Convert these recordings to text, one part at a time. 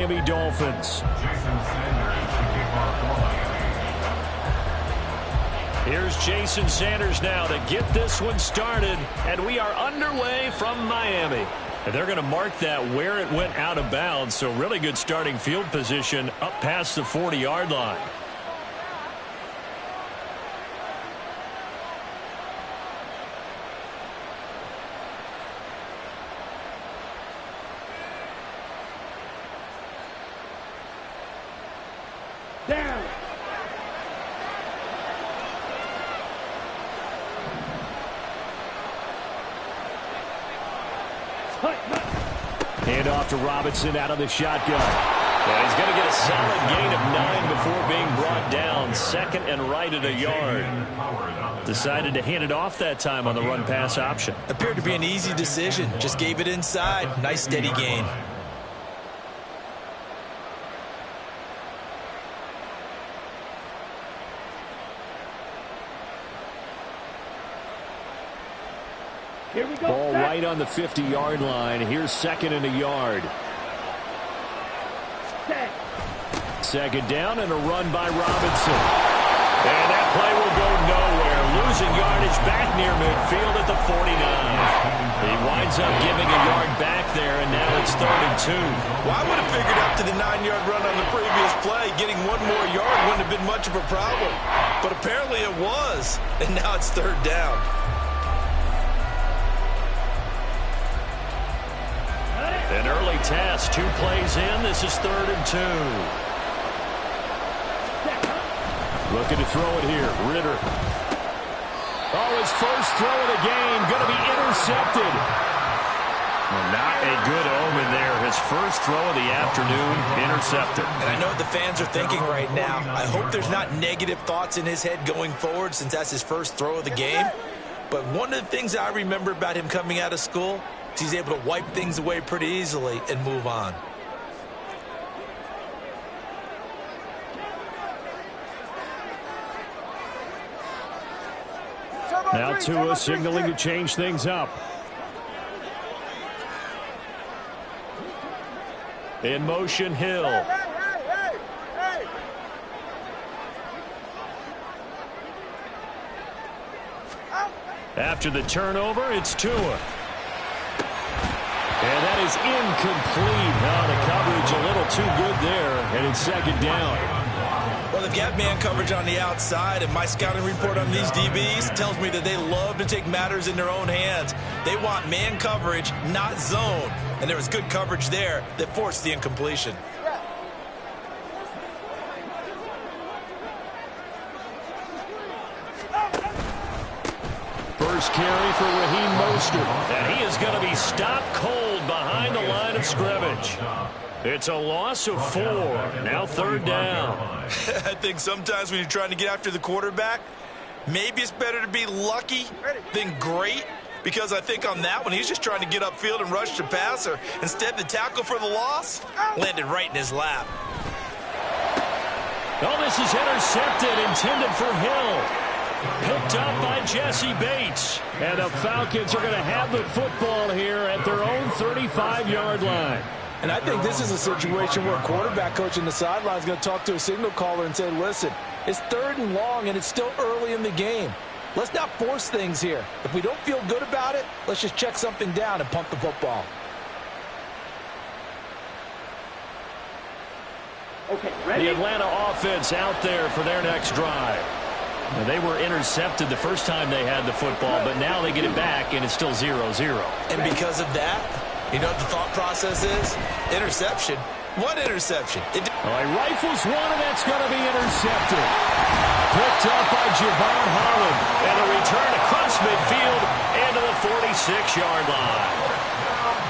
Miami Dolphins. Here's Jason Sanders now to get this one started, and we are underway from Miami. And they're going to mark that where it went out of bounds, so really good starting field position up past the 40-yard line. Down. Hand off to Robinson out of the shotgun. And he's going to get a solid gain of 9 before being brought down. Second and right at a yard. Decided to hand it off that time on the run-pass option. Appeared to be an easy decision. Just gave it inside. Nice steady gain. Here we go. Ball right on the 50-yard line. Here's second and a yard. Second down and a run by Robinson. And that play will go nowhere. Losing yardage back near midfield at the 49. He winds up giving a yard back there, and now it's 3rd and 2. Well, I would have figured after the 9-yard run on the previous play, getting one more yard wouldn't have been much of a problem. But apparently it was, and now it's 3rd down. An early test, 2 plays in. This is 3rd and 2. Looking to throw it here. Ritter. Oh, his first throw of the game. Going to be intercepted. Well, not a good omen there. His first throw of the afternoon, intercepted. And I know what the fans are thinking right now. I hope there's not negative thoughts in his head going forward since that's his first throw of the game. But one of the things I remember about him coming out of school is he's able to wipe things away pretty easily and move on. Now Tua signaling to change things up. In motion, Hill. After the turnover, it's Tua. And that is incomplete. Oh, the coverage a little too good there, and it's second down. Well, they've got man coverage on the outside, and my scouting report on these DBs tells me that they love to take matters in their own hands. They want man coverage, not zone. And there was good coverage there that forced the incompletion. First carry for Raheem Mostert, and he is going to be stopped cold behind the line of scrimmage. It's a loss of 4. Now 3rd down. I think sometimes when you're trying to get after the quarterback, maybe it's better to be lucky than great, because I think on that one, he's just trying to get upfield and rush the passer. Instead, the tackle for the loss landed right in his lap. Oh, this is intercepted, intended for Hill. Picked up by Jesse Bates. And the Falcons are going to have the football here at their own 35-yard line. And I think this is a situation where a quarterback coach in the sideline is going to talk to a signal caller and say, listen, it's 3rd and long and it's still early in the game. Let's not force things here. If we don't feel good about it, let's just check something down and punt the football. Okay, ready? The Atlanta offense out there for their next drive. Now, they were intercepted the first time they had the football, but now they get it back, and it's still 0-0. And because of that, you know what the thought process is? Interception. What interception? He rifles one, and that's going to be intercepted. Picked up by Javon Holland. And a return across midfield and to the 46-yard line.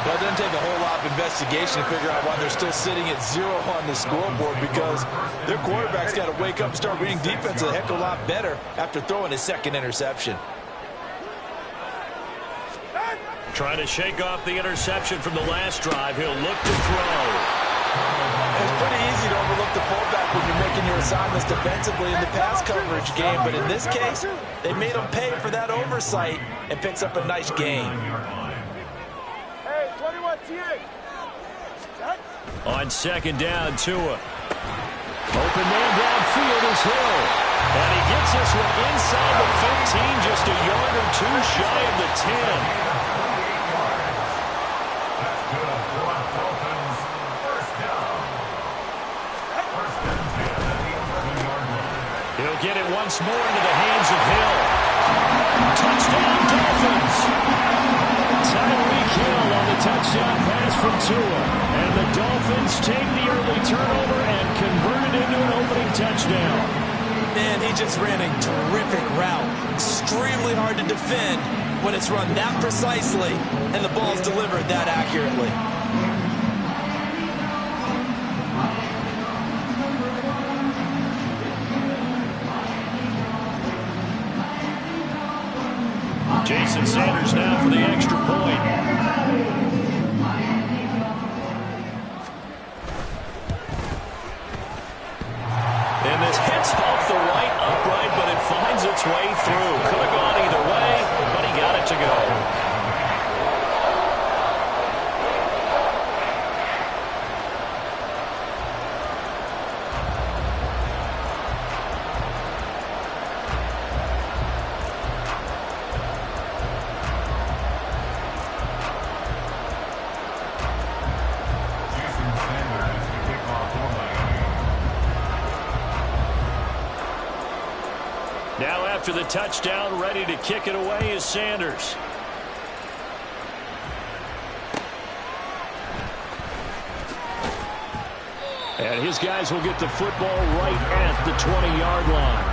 Well, it doesn't take a whole lot of investigation to figure out why they're still sitting at 0 on the scoreboard, because their quarterback's got to wake up and start reading defense a heck of a lot better after throwing his second interception. Trying to shake off the interception from the last drive. He'll look to throw. It's pretty easy to overlook the fullback when you're making your assignments defensively in the pass coverage game, but in this case, they made him pay for that oversight and picks up a nice gain. Hey, 21 TA. On second down, Tua. Open man downfield is Hill. And he gets this one inside the 15, just a yard or two shy of the 10. He'll get it once more into the hands of Hill. Touchdown, Dolphins. Tyreek Hill on the touchdown pass from Tua. And the Dolphins take the early turnover and convert it into an opening touchdown. Man, he just ran a terrific route. Extremely hard to defend when it's run that precisely and the ball's delivered that accurately. Jason Sanders now for the extra point. And this hits off the right upright, but it finds its way through. Could have gone either way, but he got it to go. Now after the touchdown, ready to kick it away is Sanders. And his guys will get the football right at the 20-yard line.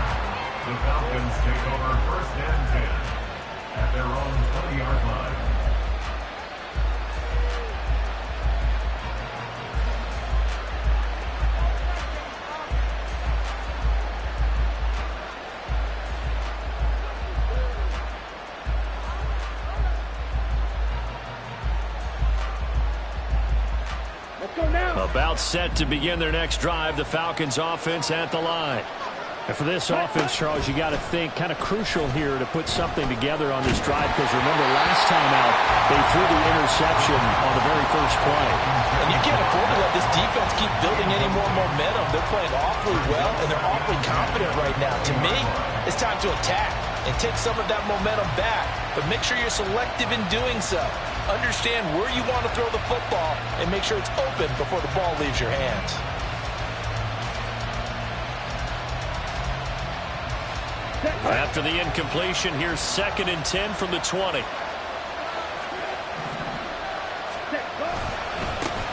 The Falcons take over 1st and 10 at their own 20-yard line. About set to begin their next drive, the Falcons offense at the line. And for this offense, Charles, you got to think kind of crucial here to put something together on this drive, because remember last time out they threw the interception on the very first play. And you can't afford to let this defense keep building any more momentum. They're playing awfully well and they're awfully confident right now. To me, it's time to attack and take some of that momentum back, but make sure you're selective in doing so. Understand where you want to throw the football and make sure it's open before the ball leaves your hands. After the incompletion, here's 2nd and 10 from the 20.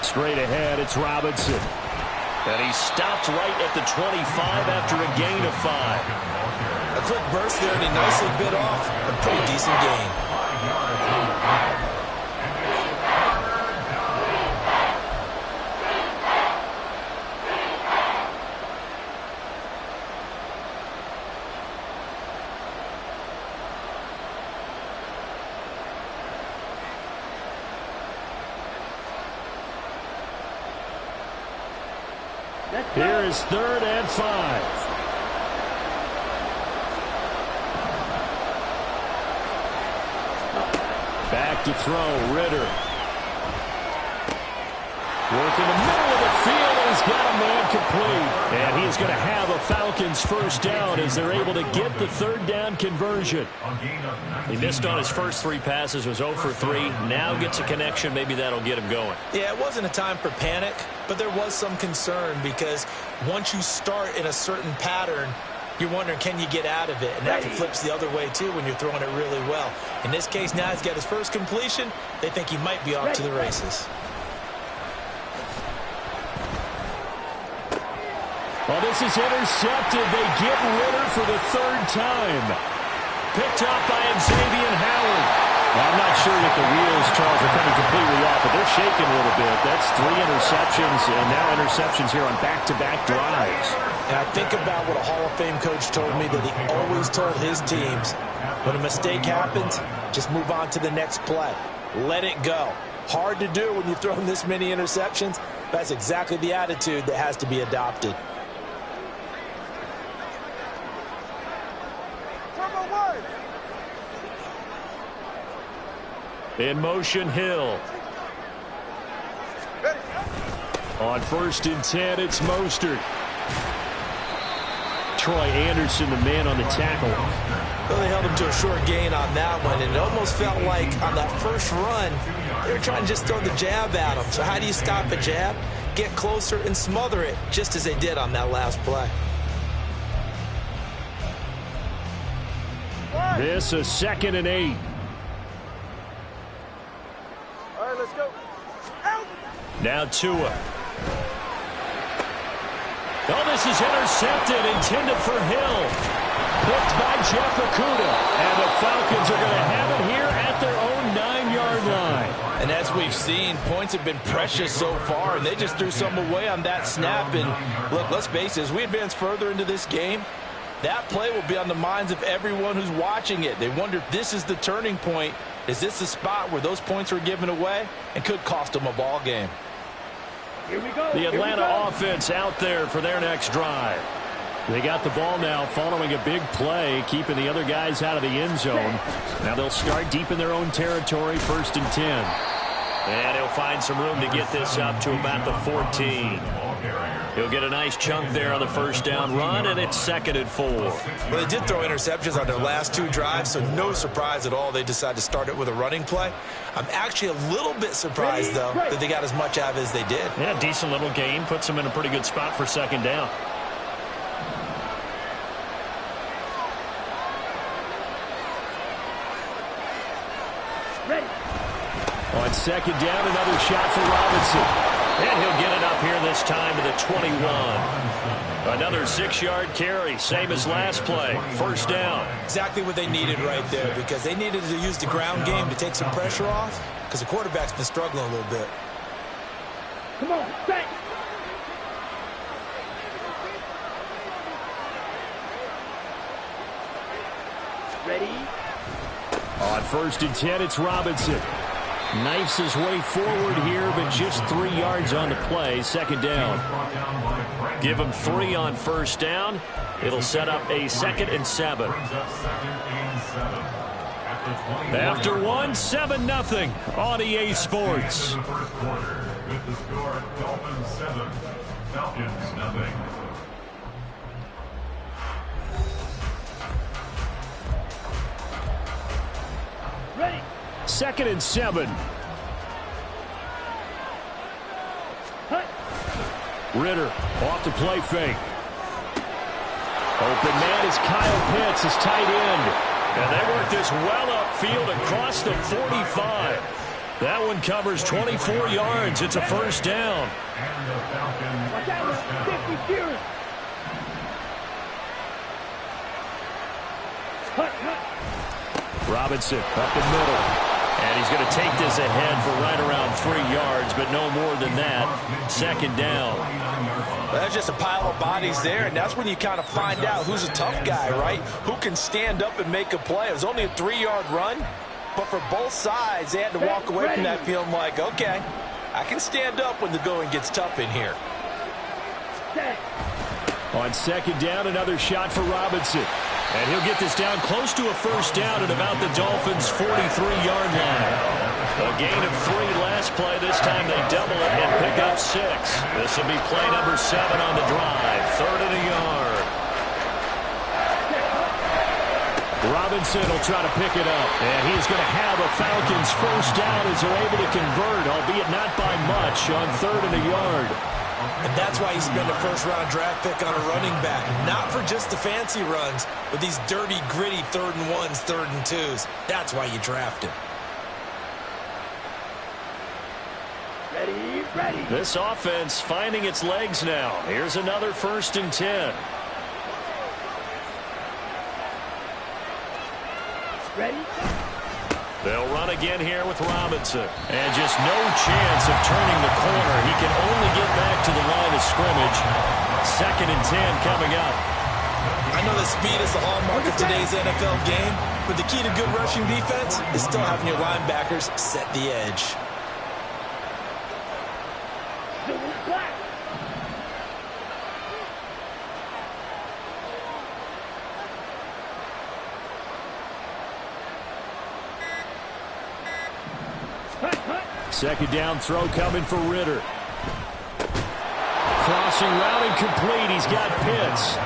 Straight ahead, it's Robinson. And he stopped right at the 25 after a gain of 5. A quick burst there, and he nicely bit off a pretty decent gain. Here is 3rd and 5. Back to throw, Ritter. Work in the middle of the field, and he's got a man complete. And he's going to have a Falcons 1st down as they're able to get the 3rd down conversion. He missed on his first 3 passes, was 0 for 3. Now gets a connection. Maybe that'll get him going. Yeah, it wasn't a time for panic, but there was some concern because once you start in a certain pattern, you're wondering, can you get out of it? And that flips the other way, too, when you're throwing it really well. In this case, now he's got his first completion. They think he might be off to the races. Well, this is intercepted. They get Ritter for the 3rd time. Picked up by Xavier Howard. Well, I'm not sure that the wheels, Charles, are coming completely off, but they're shaking a little bit. That's 3 interceptions, and now interceptions here on back-to-back drives. And I think about what a Hall of Fame coach told me that he always told his teams, when a mistake happens, just move on to the next play. Let it go. Hard to do when you've thrown this many interceptions. That's exactly the attitude that has to be adopted. In motion, Hill. On 1st and 10, it's Mostert. Troy Anderson, the man on the tackle. Well, they held him to a short gain on that one, and it almost felt like on that first run, they were trying to just throw the jab at him. So how do you stop a jab? Get closer and smother it, just as they did on that last play. This is 2nd and 8. All right, let's go. Out. Now Tua. Oh, this is intercepted, intended for Hill. Picked by Jeff Okudah. And the Falcons are going to have it here at their own 9-yard line. And as we've seen, points have been precious so far, and they just threw some away on that snap. And look, let's face it, as we advance further into this game, that play will be on the minds of everyone who's watching it. They wonder if this is the turning point. Is this the spot where those points were given away and could cost them a ball game? Here we go. The Atlanta offense out there for their next drive. They got the ball now following a big play, keeping the other guys out of the end zone. Now they'll start deep in their own territory, 1st and 10. And he'll find some room to get this up to about the 14. He'll get a nice chunk there on the 1st down run, and it's 2nd and 4. Well, they did throw interceptions on their last 2 drives, so no surprise at all they decided to start it with a running play. I'm actually a little bit surprised, though, that they got as much out of it as they did. Yeah, decent little gain. Puts them in a pretty good spot for 2nd down. Ready. On 2nd down, another shot for Robinson. And he'll get it up here this time to the 21. Another 6-yard carry, same as last play. 1st down. Exactly what they needed right there, because they needed to use the ground game to take some pressure off, because the quarterback's been struggling a little bit. Come on, set. Ready. On 1st and 10, it's Robinson. Knifes his way forward here, but just 3 yards on the play. 2nd down. Give him 3 on 1st down. It'll set up a 2nd and 7. After 1, 7-0 on EA Sports. With the score, Dolphins 7, Falcons 0. Ready. 2nd and 7. Hut. Ritter off the play fake. Open man is Kyle Pitts, his tight end. And they work this well upfield across the 45. That one covers 24 yards. It's a 1st down. And the Falcons Watch out, 50 years. Hut, hut. Robinson up the middle. And he's going to take this ahead for right around 3 yards, but no more than that. 2nd down. Well, that's just a pile of bodies there, and that's when you kind of find out who's a tough guy, right? Who can stand up and make a play. It was only a 3-yard run, but for both sides, they had to walk away from that feeling like, okay, I can stand up when the going gets tough in here. Set. On 2nd down, another shot for Robinson. And he'll get this down close to a 1st down at about the Dolphins' 43-yard line. A gain of 3 last play. This time they double it and pick up 6. This will be play number 7 on the drive. 3rd and a yard. Robinson will try to pick it up. And he's going to have a Falcons 1st down as they're able to convert, albeit not by much, on 3rd and a yard. And that's why you spend a 1st-round draft pick on a running back. Not for just the fancy runs, but these dirty, gritty 3rd and 1s, 3rd and 2s. That's why you draft him. Ready, ready. This offense finding its legs now. Here's another 1st and 10. Ready. They'll run again here with Robinson. And just no chance of turning the corner. He can only get back to the line of scrimmage. 2nd and 10 coming up. I know that speed is the hallmark of today's NFL game, but the key to good rushing defense is still having your linebackers set the edge. Silver black. Hut, hut. 2nd down throw coming for Ritter. Crossing route incomplete. He's got Pitts.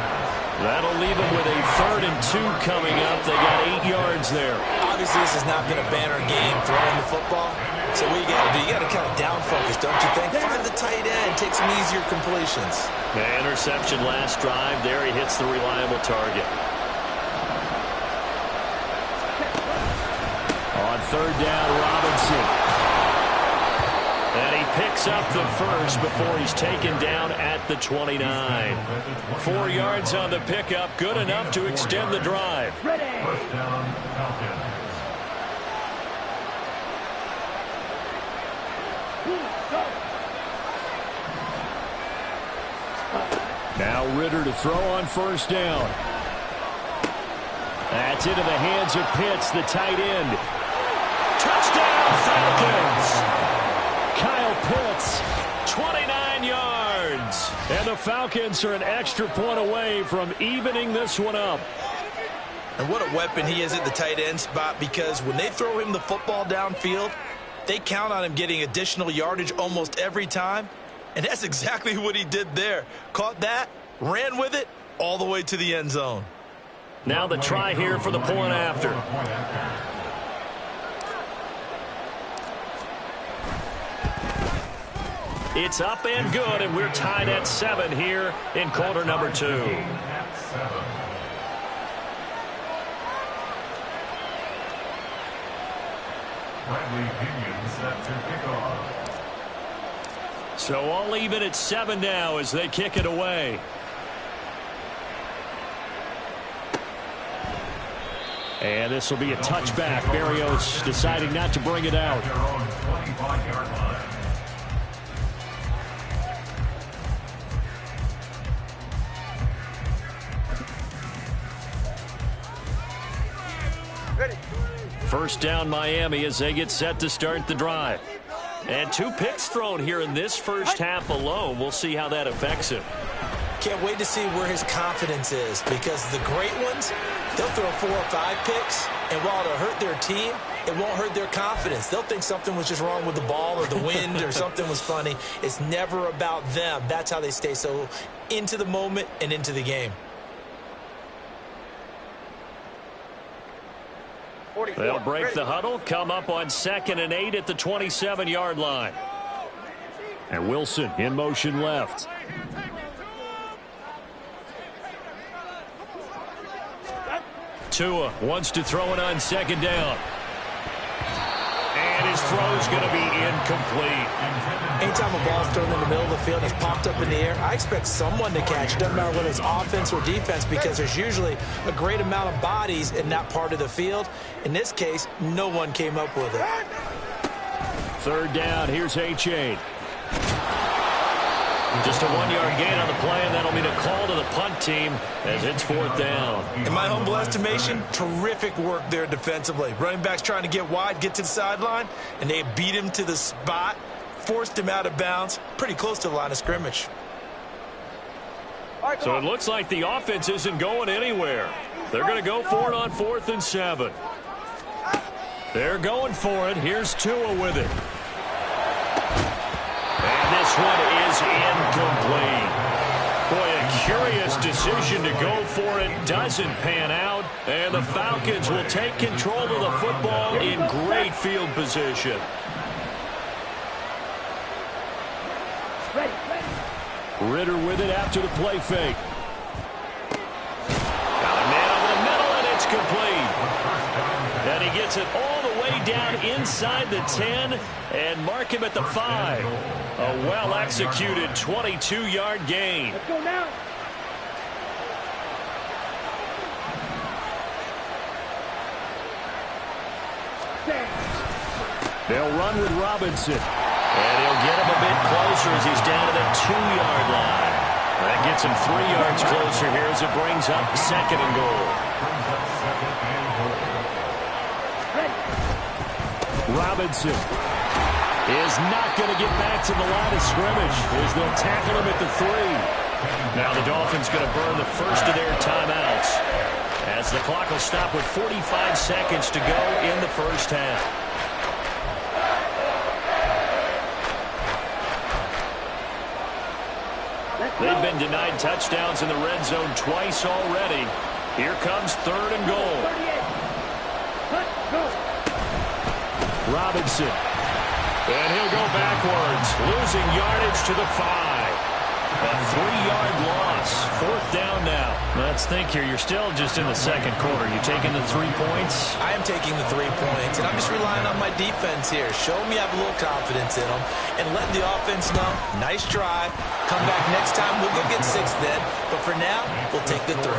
That'll leave him with a 3rd and 2 coming up. They got 8 yards there. Obviously, this has not been a banner game throwing the football. So what you got to do, you got to kind of down focus, don't you think? Find the tight end, take some easier completions. The interception last drive. There he hits the reliable target. On 3rd down, Robinson. And he picks up the first before he's taken down at the 29. 4 yards on the pickup, good enough to extend the drive. First down, Falcons. Now Ritter to throw on 1st down. That's into the hands of Pitts, the tight end. Touchdown, Falcons! Kyle Pitts, 29 yards. And the Falcons are an extra point away from evening this one up. And what a weapon he is at the tight end spot, because when they throw him the football downfield, they count on him getting additional yardage almost every time. And that's exactly what he did there. Caught that, ran with it, all the way to the end zone. Now the try here for the point after. It's up and good, and we're tied at 7 here in quarter number 2. So all even at 7 now as they kick it away. And this will be a touchback. Berrios deciding not to bring it out. First down Miami as they get set to start the drive. And 2 picks thrown here in this first half alone. We'll see how that affects him. Can't wait to see where his confidence is, because the great ones, they'll throw 4 or 5 picks, and while it'll hurt their team, it won't hurt their confidence. They'll think something was just wrong with the ball or the wind or something was funny. It's never about them. That's how they stay so into the moment and into the game. They'll break the huddle, come up on 2nd and 8 at the 27-yard line. And Wilson in motion left. Tua wants to throw it on 2nd down. And his throw's going to be incomplete. Anytime a ball's thrown in the middle of the field and it's popped up in the air, I expect someone to catch it. Doesn't matter whether it's offense or defense, because there's usually a great amount of bodies in that part of the field. In this case, no one came up with it. 3rd down, here's A-Chain. Just a 1-yard gain on the play, and that'll mean a call to the punt team as it's 4th down. In my humble estimation, terrific work there defensively. Running backs trying to get wide, get to the sideline, and they beat him to the spot, forced him out of bounds, pretty close to the line of scrimmage. So it looks like the offense isn't going anywhere. They're going to go for it on 4th and 7. They're going for it. Here's Tua with it. And this one is incomplete. Boy, a curious decision to go for it. Doesn't pan out. And the Falcons will take control of the football in great field position. Ritter with it after the play fake. Got a man over the middle, and it's complete. And he gets it all the way down inside the 10 and mark him at the 5. A well-executed 22-yard gain. Let's go now. They'll run with Robinson. And he'll get him a bit closer as he's down to the 2-yard line. That gets him 3 yards closer here as it brings up 2nd and goal. Robinson is not going to get back to the line of scrimmage as they'll tackle him at the 3. Now the Dolphins going to burn the first of their timeouts as the clock will stop with 45 seconds to go in the first half. They've been denied touchdowns in the red zone twice already. Here comes 3rd and goal. 38. Let's go. Robinson. And he'll go backwards, losing yardage to the 5. A 3-yard loss. 4th down now. Let's think here. You're still just in the second quarter. You taking the 3 points? I am taking the 3 points, and I'm just relying on my defense here. Show me I have a little confidence in them, and let the offense know, nice drive. Come back next time. We'll go get 6 then. But for now, we'll take the 3.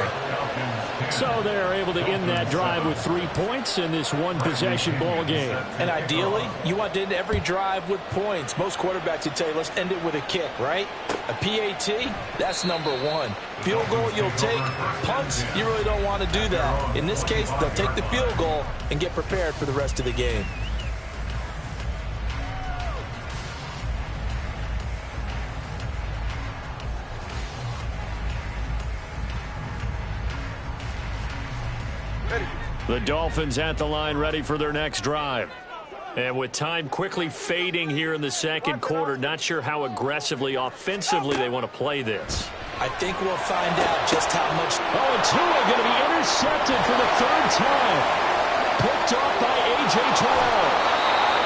So they're able to end that drive with 3 points in this one-possession ball game. And ideally, you want to end every drive with points. Most quarterbacks would tell you, let's end it with a kick, right? A PAT, that's number 1. Field goal, you'll take. Punts, you really don't want to do that. In this case, they'll take the field goal and get prepared for the rest of the game. The Dolphins at the line ready for their next drive. And with time quickly fading here in the second quarter, not sure how aggressively, offensively they want to play this. I think we'll find out just how much. Oh, and Tua going to be intercepted for the 3rd time. Picked off by A.J. Terrell.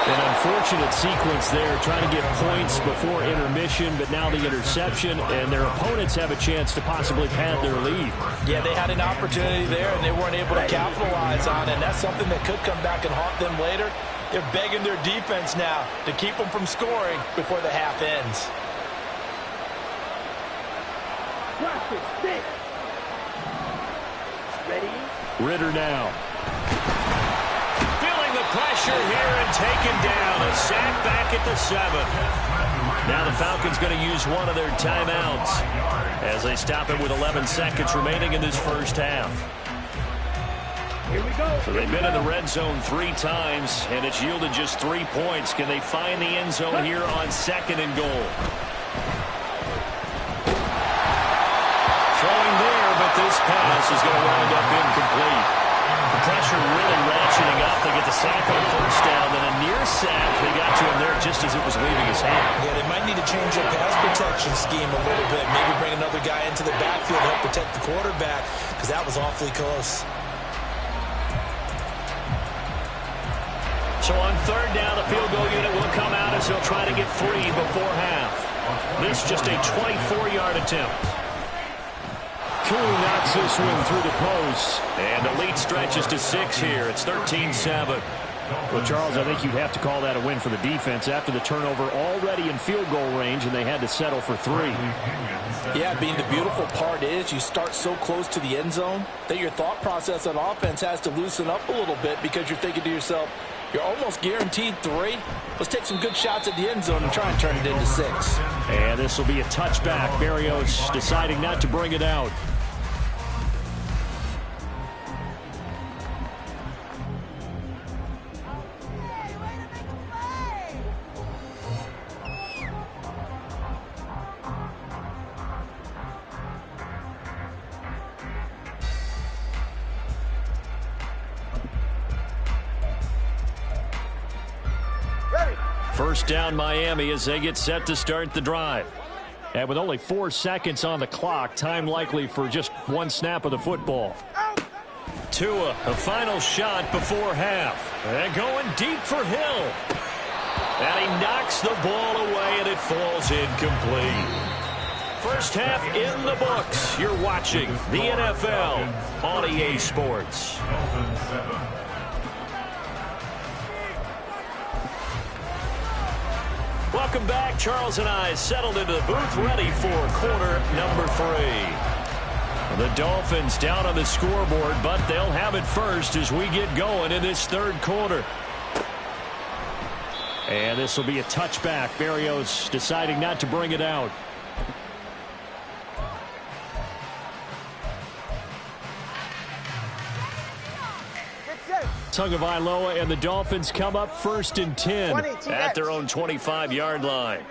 An unfortunate sequence there, trying to get points before intermission, but now the interception, and their opponents have a chance to possibly pad their lead. Yeah, they had an opportunity there, and they weren't able to capitalize on it, and that's something that could come back and haunt them later. They're begging their defense now to keep them from scoring before the half ends. Practice 6. Ready? Ritter now. Feeling the pressure here and taken down. A sack back at the 7. Now the Falcons going to use one of their timeouts as they stop it with 11 seconds remaining in this first half. Here we go. So they've been in the red zone 3 times, and it's yielded just 3 points. Can they find the end zone here on 2nd and goal? Throwing there, but this pass is going to wind up incomplete. The pressure really ratcheting up. They get the sack on 1st down, then a near sack. They got to him there just as it was leaving his hand. Yeah, they might need to change their pass protection scheme a little bit. Maybe bring another guy into the backfield to help protect the quarterback, because that was awfully close. So on 3rd down, the field goal unit will come out as they'll try to get 3 before half. This just a 24-yard attempt. Koo knocks this one through the post. And the lead stretches to 6 here. It's 13-7. Well, Charles, I think you'd have to call that a win for the defense after the turnover already in field goal range, and they had to settle for 3. Yeah, being the beautiful part is you start so close to the end zone that your thought process on offense has to loosen up a little bit, because you're thinking to yourself, you're almost guaranteed 3. Let's take some good shots at the end zone and try and turn it into 6. And this will be a touchback. Barrios deciding not to bring it out. First down Miami as they get set to start the drive. And with only 4 seconds on the clock, time likely for just 1 snap of the football. Tua, a final shot before half. And going deep for Hill. And he knocks the ball away and it falls incomplete. First half in the books. You're watching the NFL on EA Sports. Welcome back. Charles and I settled into the booth, ready for quarter number 3. The Dolphins down on the scoreboard, but they'll have it first as we get going in this 3rd quarter. And this will be a touchback. Barrios deciding not to bring it out. Tagovailoa and the Dolphins come up 1st and 10 at their own 25-yard line.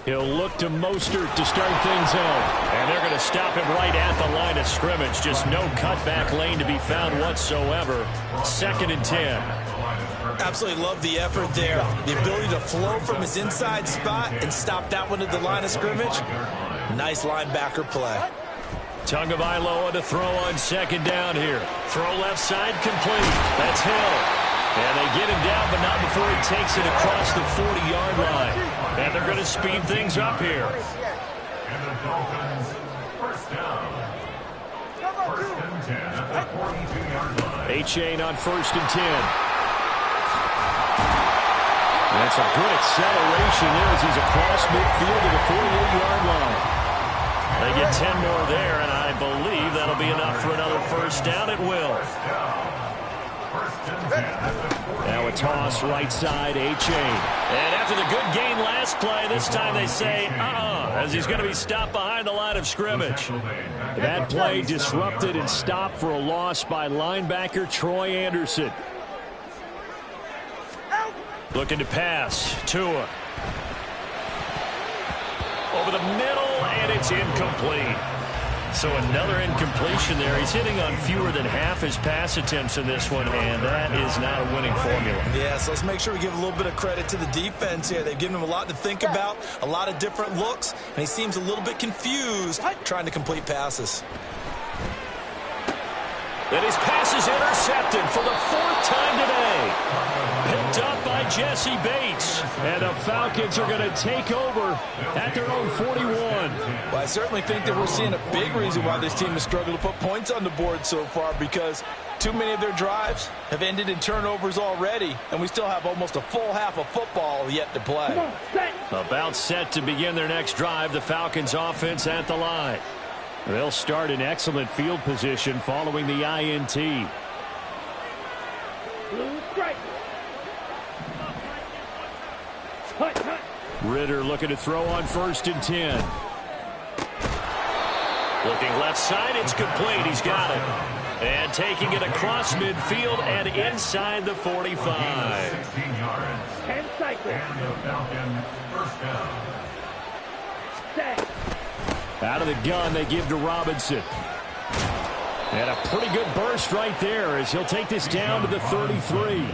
He'll look to Mostert to start things out. And they're going to stop him right at the line of scrimmage. Just no cutback lane to be found whatsoever. 2nd and 10. Absolutely love the effort there. The ability to flow from his inside spot and stop that one at the line of scrimmage. Nice linebacker play. Tagovailoa to throw on second down here. Throw left side complete. That's Hill. And they get him down, but not before he takes it across the 40-yard line. And they're going to speed things up here. And the Dolphins, first down. First and 10 at the 42-yard line. A-Chain on first and 10. That's a good acceleration there as he's across midfield to the 48-yard line. They get 10 more there, and I believe that'll be enough for another first down. It will. Now a toss right side, A-Chain. And after the good gain last play, this time they say, as he's going to be stopped behind the line of scrimmage. That play disrupted and stopped for a loss by linebacker Troy Anderson. Looking to pass. Tua. Over the middle, and it's incomplete. So another incompletion there. He's hitting on fewer than half his pass attempts in this one, and that is not a winning formula. Yeah, so let's make sure we give a little bit of credit to the defense here. They've given him a lot to think about, a lot of different looks, and he seems a little bit confused trying to complete passes. And his pass is intercepted for the fourth time today. Picked up by Jesse Bates. And the Falcons are going to take over at their own 41. Well, I certainly think that we're seeing a big reason why this team has struggled to put points on the board so far, because too many of their drives have ended in turnovers already, and we still have almost a full half of football yet to play. About set to begin their next drive, the Falcons offense at the line. They'll start in excellent field position following the INT. Blue strike. Ritter looking to throw on first and 10. Looking left side, it's complete. He's got it. And taking it across midfield and inside the 45. 16 yards. 10 cycles. And the Falcon, first down. Set. Out of the gun, they give to Robinson. And a pretty good burst right there as he'll take this down to the 33.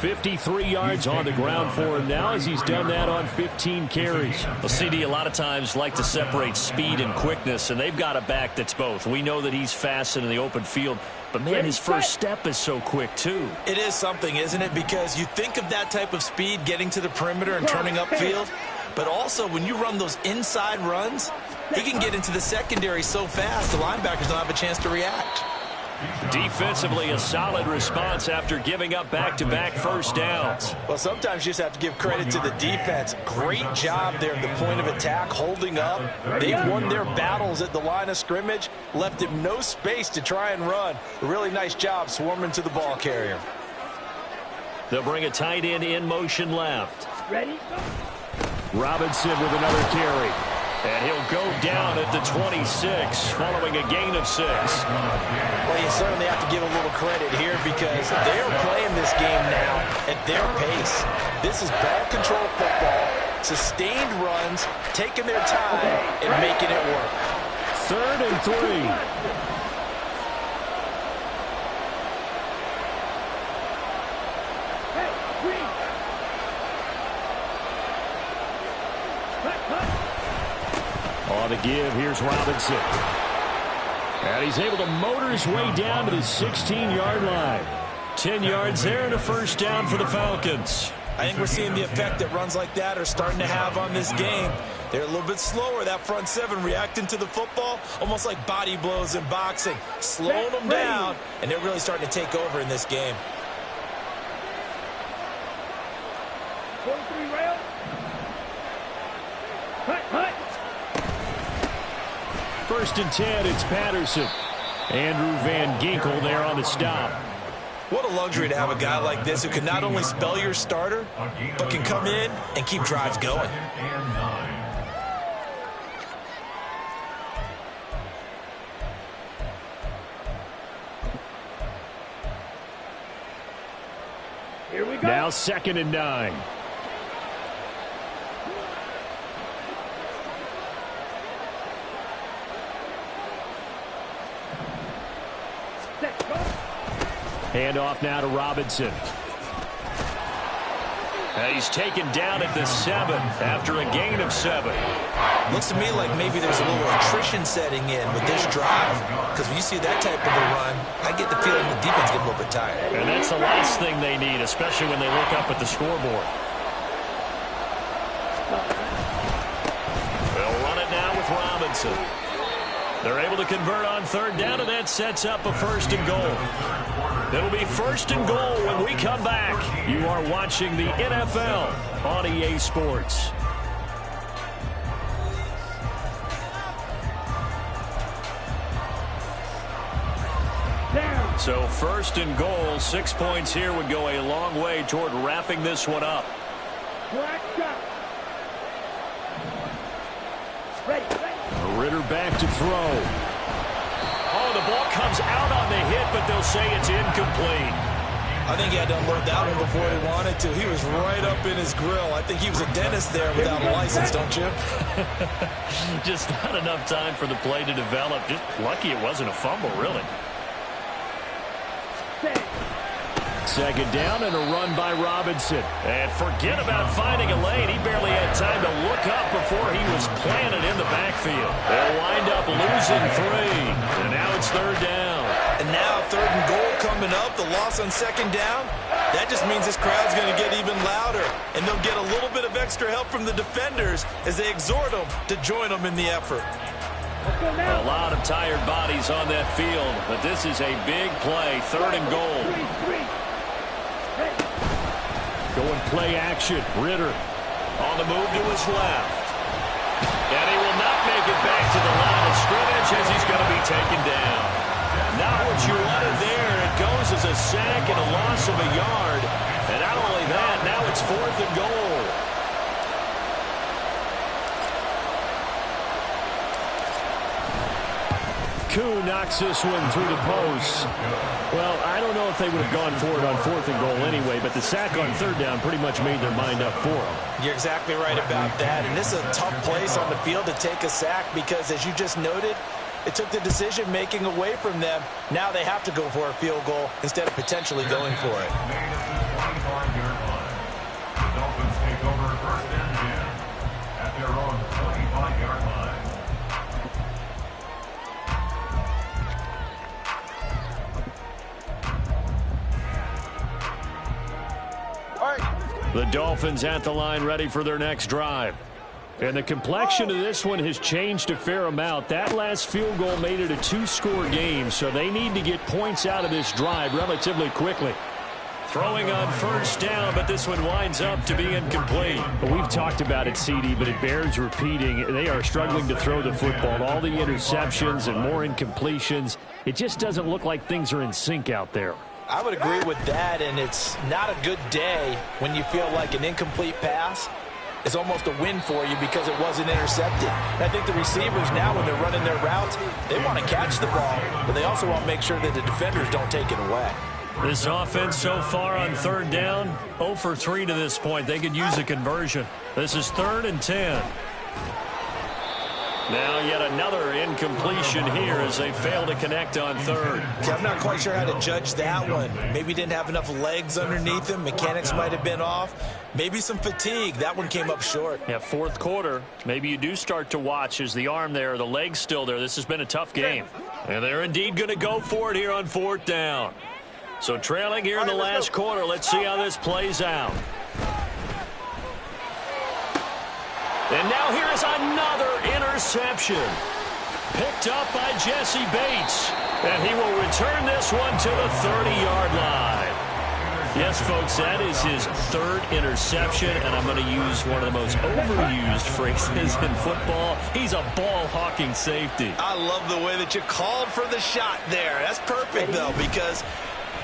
53 yards on the ground for him now as he's done that on 15 carries. Well, CD a lot of times like to separate speed and quickness, and they've got a back that's both. We know that he's fast in the open field, but man, his first step is so quick too. It is something, isn't it? Because you think of that type of speed getting to the perimeter and turning upfield, but also when you run those inside runs, he can get into the secondary so fast the linebackers don't have a chance to react. Defensively, a solid response after giving up back-to-back first downs. Well, sometimes you just have to give credit to the defense. Great job there at the point of attack, holding up. They've won their battles at the line of scrimmage, left him no space to try and run. A really nice job swarming to the ball carrier. They'll bring a tight end in motion left. Ready? Robinson with another carry. And he'll go down at the 26 following a gain of 6. Well, you certainly have to give a little credit here because they're playing this game now at their pace. This is ball control football, sustained runs, taking their time and making it work. 3rd and 3. On the give, here's Robinson. And he's able to motor his way down to the 16-yard line. 10 yards there and a first down for the Falcons. I think we're seeing the effect that runs like that are starting to have on this game. They're a little bit slower, that front seven, reacting to the football, almost like body blows in boxing, slowing them down, and they're really starting to take over in this game. 43 rail. Hut. First and 10, it's Patterson. Andrew Van Ginkel there on the stop. What a luxury to have a guy like this who can not only spell your starter, but can come in and keep drives going. Here we go. Now 2nd and 9. Set. Go. Hand off now to Robinson. He's taken down at the 7 after a gain of 7. Looks to me like maybe there's a little attrition setting in with this drive, because when you see that type of a run, I get the feeling the defense get a little bit tired. And that's the last thing they need, especially when they look up at the scoreboard. They'll run it now with Robinson. They're able to convert on 3rd down, and that sets up a 1st and goal. It'll be 1st and goal when we come back. You are watching the NFL on EA Sports. Down. So 1st and goal, 6 points here would go a long way toward wrapping this one up. Black shot. Ready. Ritter back to throw. Oh, the ball comes out on the hit, but they'll say it's incomplete. I think he had to unload that one before he wanted to. He was right up in his grill. I think he was a dentist there without a license, don't you? Just not enough time for the play to develop. Just lucky it wasn't a fumble, really. 2nd down and a run by Robinson. And forget about finding a lane. He barely had time to look up before he was planted in the backfield. They'll wind up losing 3. And now it's 3rd down. And now 3rd and goal coming up. The loss on 2nd down. That just means this crowd's going to get even louder. And they'll get a little bit of extra help from the defenders as they exhort them to join them in the effort. A lot of tired bodies on that field. But this is a big play. 3rd and goal. Going play action. Ritter on the move to his left. And he will not make it back to the line of scrimmage as he's going to be taken down. Not what you wanted there. It goes as a sack and a loss of a yard. And not only that, now it's 4th and goal. Koo knocks this one through the post. Well, I don't know if they would have gone for it on 4th and goal anyway, but the sack on 3rd down pretty much made their mind up for them. You're exactly right about that. And this is a tough place on the field to take a sack because, as you just noted, it took the decision-making away from them. Now they have to go for a field goal instead of potentially going for it. The Dolphins take over 1st and 10 at their own 25-yard line. The Dolphins at the line ready for their next drive. And the complexion of this one has changed a fair amount. That last field goal made it a 2-score game, so they need to get points out of this drive relatively quickly. Throwing on 1st down, but this one winds up to be incomplete. We've talked about it, CD, but it bears repeating. They are struggling to throw the football. All the interceptions and more incompletions. It just doesn't look like things are in sync out there. I would agree with that, and it's not a good day when you feel like an incomplete pass is almost a win for you because it wasn't intercepted. And I think the receivers now, when they're running their routes, they want to catch the ball, but they also want to make sure that the defenders don't take it away. This offense so far on 3rd down, 0 for 3 to this point. They could use a conversion. This is 3rd and 10. Now yet another incompletion here as they fail to connect on 3rd. I'm not quite sure how to judge that one. Maybe didn't have enough legs underneath him. Mechanics might have been off. Maybe some fatigue. That one came up short. Yeah, 4th quarter. Maybe you do start to watch as the arm there, the leg's still there. This has been a tough game. And they're indeed going to go for it here on 4th down. So trailing here in the last quarter. Let's see how this plays out. And now here is another interception. Picked up by Jesse Bates. And he will return this one to the 30-yard line. Yes, folks, that is his 3rd interception, and I'm going to use one of the most overused phrases in football. He's a ball-hawking safety. I love the way that you called for the shot there. That's perfect, though, because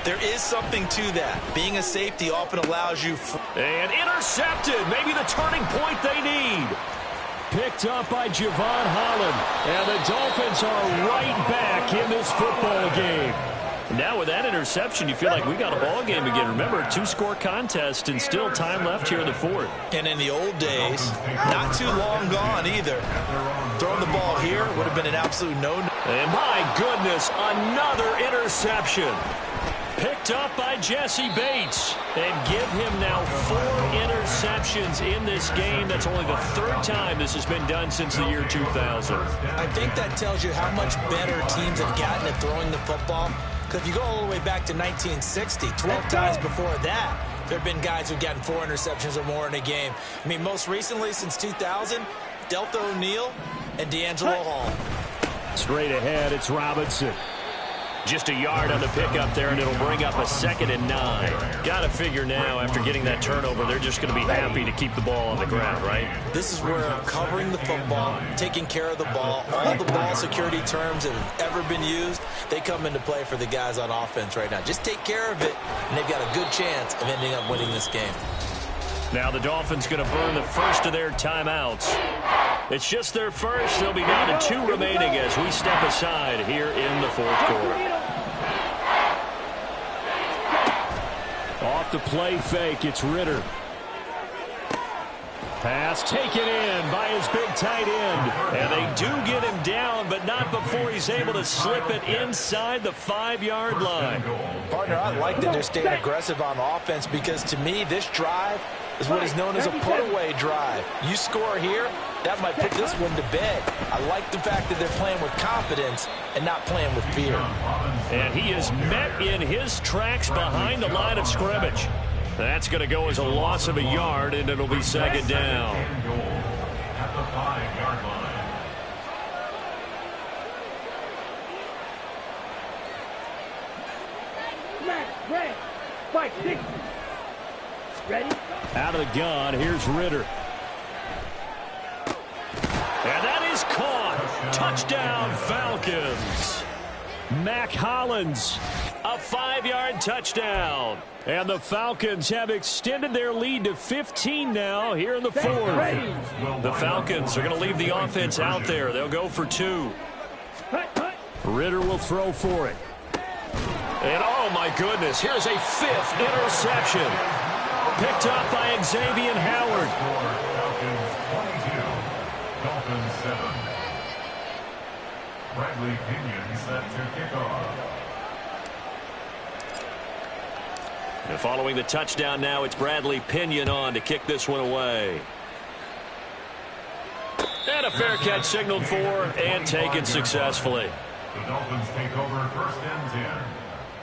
there is something to that. Being a safety often allows you... And intercepted. Maybe the turning point they need. Picked up by Javon Holland. And the Dolphins are right back in this football game. Now with that interception, you feel like we got a ball game again. Remember, 2-score contest and still time left here in the 4th. And in the old days, not too long gone either. Throwing the ball here would have been an absolute no-no. And my goodness, another interception. Picked up by Jesse Bates. And give him now 4 interceptions in this game. That's only the 3rd time this has been done since the year 2000. I think that tells you how much better teams have gotten at throwing the football. Because if you go all the way back to 1960, 12 times before that, there have been guys who've gotten 4 interceptions or more in a game. I mean, most recently, since 2000, Delta O'Neal and D'Angelo Hall. Straight ahead, it's Robinson. Just a yard on the pickup there, and it'll bring up a 2nd and 9. Got to figure now, after getting that turnover, they're just going to be happy to keep the ball on the ground, right? This is where covering the football, taking care of the ball, all the ball security terms that have ever been used, they come into play for the guys on offense right now. Just take care of it, and they've got a good chance of ending up winning this game. Now the Dolphins going to burn the first of their timeouts. It's just their first. They'll be down to 2 remaining as we step aside here in the 4th quarter. Off the play fake, it's Ritter. Pass taken in by his big tight end. And they do get him down, but not before he's able to slip it inside the 5-yard line. Partner, I like that they're staying aggressive on offense because, to me, this drive is what is known as a put-away drive. You score here, that might put this one to bed. I like the fact that they're playing with confidence and not playing with fear. And he is met in his tracks behind the line of scrimmage. That's going to go as a loss of a yard, and it'll be 2nd down. At the 5-yard line. Ready. Fight. Ready. Out of the gun, here's Ritter. And that is caught. Touchdown, Falcons. Mac Hollins, a 5-yard touchdown. And the Falcons have extended their lead to 15 now here in the 4th. The Falcons are going to leave the offense out there. They'll go for 2. Ritter will throw for it. And oh my goodness, here's a 5th interception. Picked up by Xavier Howard. Falcons 22, Dolphins 7. Bradley Pinion set to kick off. And following the touchdown now, it's Bradley Pinion on to kick this one away. And a fair catch signaled for and taken successfully. The Dolphins take over 1st and 10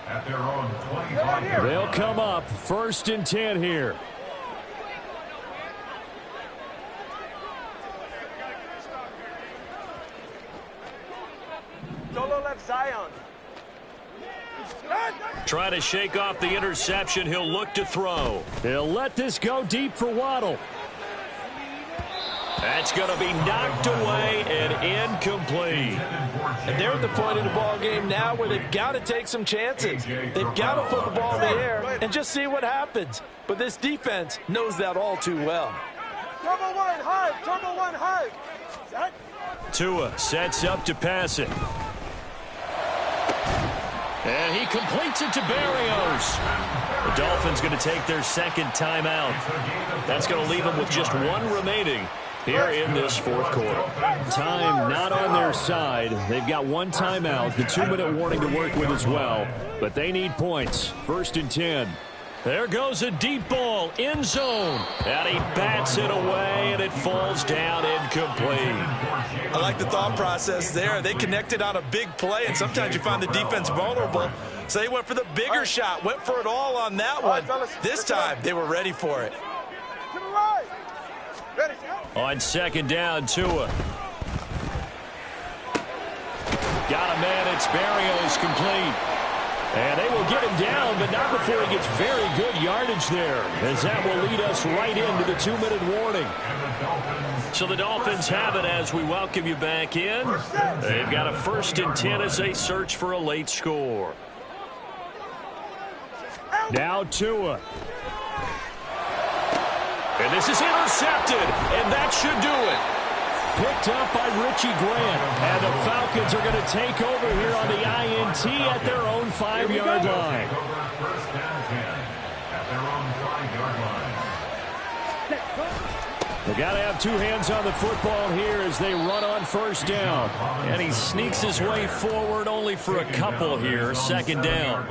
at their own 25. They'll come up 1st and 10 here. Solo left Zion. Try to shake off the interception. He'll look to throw. He'll let this go deep for Waddle. That's going to be knocked away and incomplete. And they're at the point in the ball game now where they've got to take some chances. They've got to put the ball in the air and just see what happens. But this defense knows that all too well. Turbo 1 high. Turbo 1 high. Set. Tua sets up to pass it. And he completes it to Berrios. The Dolphins going to take their 2nd timeout. That's going to leave them with just 1 remaining here in this 4th quarter. Time not on their side. They've got 1 timeout, the 2-minute warning to work with as well. But they need points. 1st and 10. There goes a deep ball, end zone. And he bats it away, and it falls down incomplete. I like the thought process there. They connected on a big play, and sometimes you find the defense vulnerable. So they went for the bigger shot, went for it all on that one. This time, they were ready for it. To the right. Ready. On 2nd down, Tua. Got a man, it's Berrios complete. And they will get him down, but not before he gets very good yardage there, as that will lead us right into the 2-minute warning. So the Dolphins have it as we welcome you back in. They've got a 1st and 10 as they search for a late score. Now Tua. And this is intercepted, and that should do it. Picked up by Richie Grant, and the Falcons are going to take over here on the INT at their own 5-yard line. 1st and 10 at their own 5-yard line. They got to have 2 hands on the football here as they run on 1st down. And he sneaks his way forward only for a couple here, 2nd down.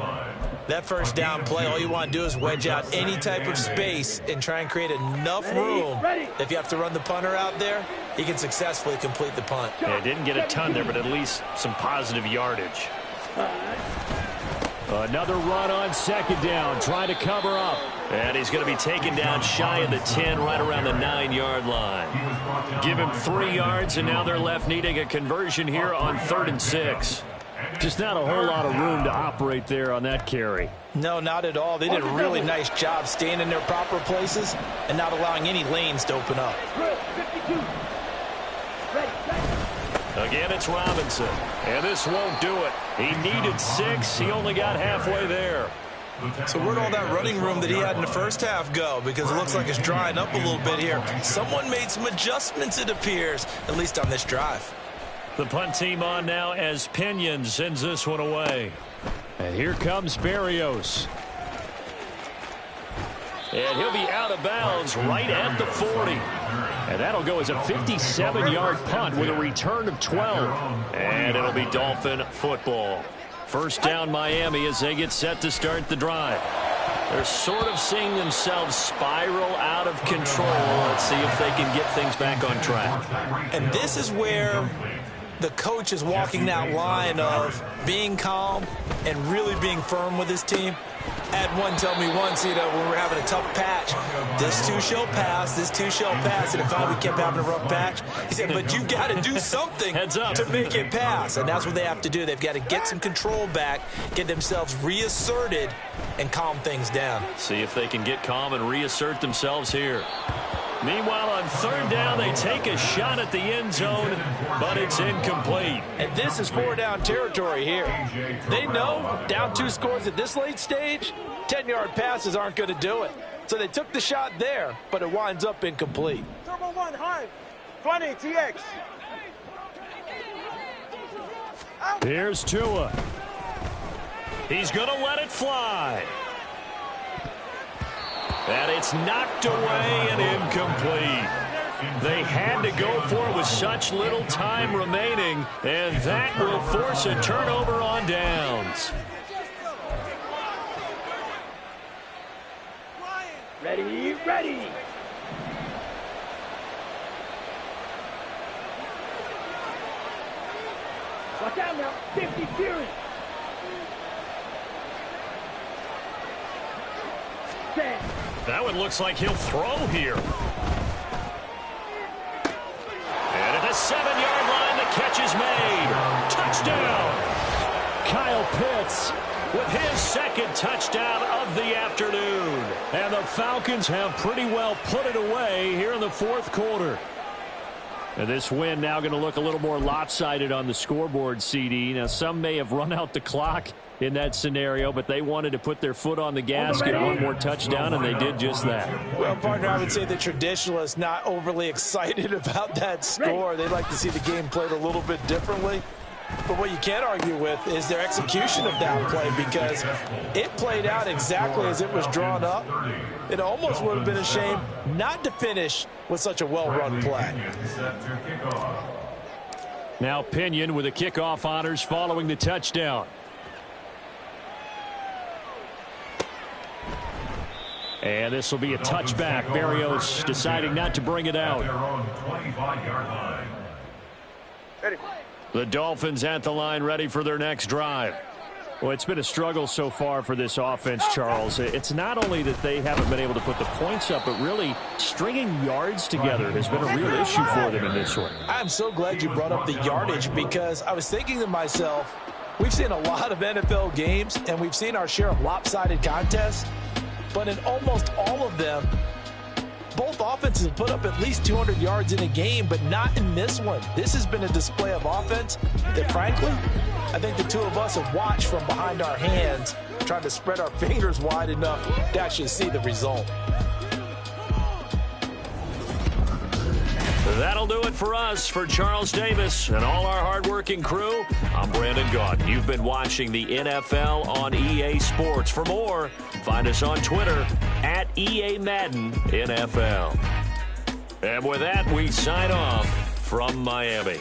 That first down play, all you want to do is wedge out any type of space and try and create enough room. If you have to run the punter out there, he can successfully complete the punt. Yeah, didn't get a ton there, but at least some positive yardage. Another run on second down, trying to cover up. And he's going to be taken down shy of the 10, right around the 9-yard line. Give him 3 yards, and now they're left needing a conversion here on 3rd and 6. Just not a whole lot of room to operate there on that carry. No, not at all. They did a really nice job staying in their proper places and not allowing any lanes to open up. Again, it's Robinson. And this won't do it. He needed 6. He only got halfway there. So where'd all that running room that he had in the first half go? Because it looks like it's drying up a little bit here. Someone made some adjustments, it appears, at least on this drive. The punt team on now as Pinion sends this one away. And here comes Berrios. And he'll be out of bounds right at the 40. And that'll go as a 57-yard punt with a return of 12. And it'll be Dolphin football. First down Miami as they get set to start the drive. They're sort of seeing themselves spiral out of control. Let's see if they can get things back on track. And this is where the coach is walking that line of being calm and really being firm with his team. Had one tell me once, when we were having a tough patch, this too shall pass, this too shall pass, and if we kept having a rough patch, he said, but you got to do something to make it pass, and that's what they have to do. They've got to get some control back, get themselves reasserted, and calm things down. See if they can get calm and reassert themselves here. Meanwhile, on 3rd down, they take a shot at the end zone, but it's incomplete. And this is 4-down territory here. They know down 2 scores at this late stage, 10-yard passes aren't going to do it. So they took the shot there, but it winds up incomplete. Turbo 1 high. 20 TX. Here's Tua. He's going to let it fly. And it's knocked away and incomplete. They had to go for it with such little time remaining, and that will force a turnover on downs. Ready. Watch out now. 50 series. 10. That one looks like he'll throw here. And at the 7-yard line, the catch is made. Touchdown! Kyle Pitts with his 2nd touchdown of the afternoon. And the Falcons have pretty well put it away here in the 4th quarter. And this win now going to look a little more lopsided on the scoreboard, CD. Now, some may have run out the clock in that scenario, but they wanted to put their foot on the gas, get one more touchdown, and they did just that. Well, partner, I would say the traditionalists not overly excited about that score. They'd like to see the game played a little bit differently. But what you can't argue with is their execution of that play, because it played out exactly as it was drawn up. It almost would have been a shame not to finish with such a well-run play. Now Pinion with the kickoff honors following the touchdown. And this will be a touchback. Berrios deciding not to bring it out. The Dolphins at the line, ready for their next drive. Well, it's been a struggle so far for this offense, Charles. It's not only that they haven't been able to put the points up, but really stringing yards together has been a real issue for them in this one. I'm so glad you brought up the yardage, because I was thinking to myself, we've seen a lot of NFL games, and we've seen our share of lopsided contests. But in almost all of them, both offenses put up at least 200 yards in a game, but not in this one. This has been a display of offense that, frankly, I think the two of us have watched from behind our hands, trying to spread our fingers wide enough to actually see the result. That'll do it for us. For Charles Davis and all our hardworking crew, I'm Brandon Gaudin. You've been watching the NFL on EA Sports. For more, find us on Twitter at EA Madden NFL. And with that, we sign off from Miami.